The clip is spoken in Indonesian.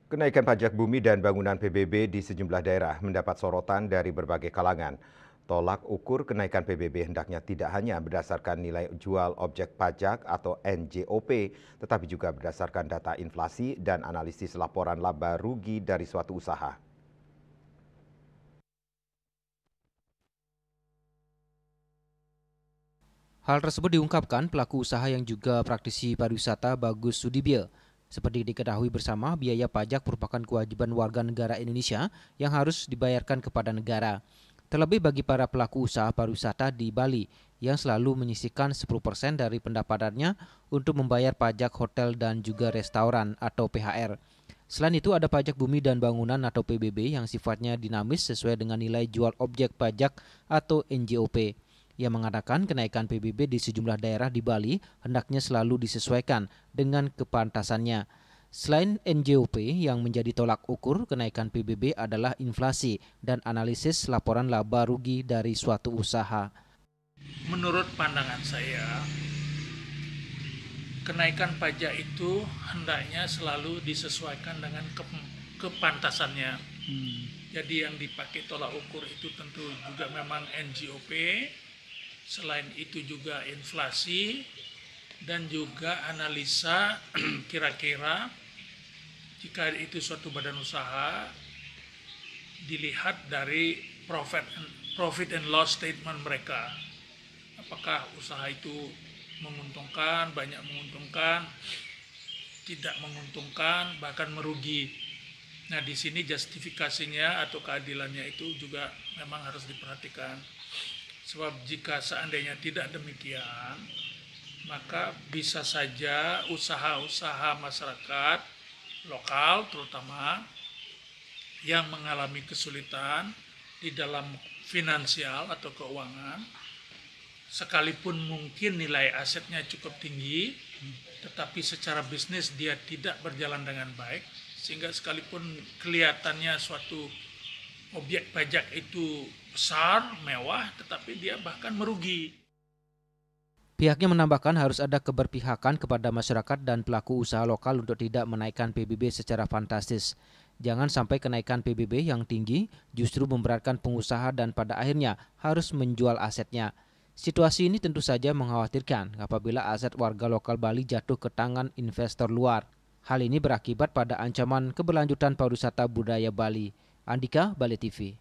Kenaikan pajak bumi dan bangunan PBB di sejumlah daerah mendapat sorotan dari berbagai kalangan. Tolak ukur kenaikan PBB hendaknya tidak hanya berdasarkan nilai jual objek pajak atau NJOP, tetapi juga berdasarkan data inflasi dan analisis laporan laba rugi dari suatu usaha. Hal tersebut diungkapkan pelaku usaha yang juga praktisi pariwisata Bagus Sudibyo. Seperti diketahui bersama, biaya pajak merupakan kewajiban warga negara Indonesia yang harus dibayarkan kepada negara. Terlebih bagi para pelaku usaha pariwisata di Bali yang selalu menyisihkan 10% dari pendapatannya untuk membayar pajak hotel dan juga restoran atau PHR. Selain itu ada pajak bumi dan bangunan atau PBB yang sifatnya dinamis sesuai dengan nilai jual objek pajak atau NJOP. Ia mengatakan kenaikan PBB di sejumlah daerah di Bali hendaknya selalu disesuaikan dengan kepantasannya. Selain NJOP yang menjadi tolak ukur kenaikan PBB adalah inflasi dan analisis laporan laba rugi dari suatu usaha. Menurut pandangan saya, kenaikan pajak itu hendaknya selalu disesuaikan dengan kepantasannya. Jadi yang dipakai tolak ukur itu tentu juga memang NJOP, selain itu juga inflasi, dan juga analisa kira-kira jika itu suatu badan usaha dilihat dari profit and loss statement mereka. Apakah usaha itu menguntungkan, banyak menguntungkan, tidak menguntungkan, bahkan merugi. Nah, di sini justifikasinya atau keadilannya itu juga memang harus diperhatikan. Sebab jika seandainya tidak demikian, maka bisa saja usaha-usaha masyarakat lokal terutama yang mengalami kesulitan di dalam finansial atau keuangan, sekalipun mungkin nilai asetnya cukup tinggi, tetapi secara bisnis dia tidak berjalan dengan baik, sehingga sekalipun kelihatannya suatu objek pajak itu besar, mewah, tetapi dia bahkan merugi. Pihaknya menambahkan harus ada keberpihakan kepada masyarakat dan pelaku usaha lokal untuk tidak menaikkan PBB secara fantastis. Jangan sampai kenaikan PBB yang tinggi justru memberatkan pengusaha dan pada akhirnya harus menjual asetnya. Situasi ini tentu saja mengkhawatirkan apabila aset warga lokal Bali jatuh ke tangan investor luar. Hal ini berakibat pada ancaman keberlanjutan pariwisata budaya Bali. Andika, Bali TV.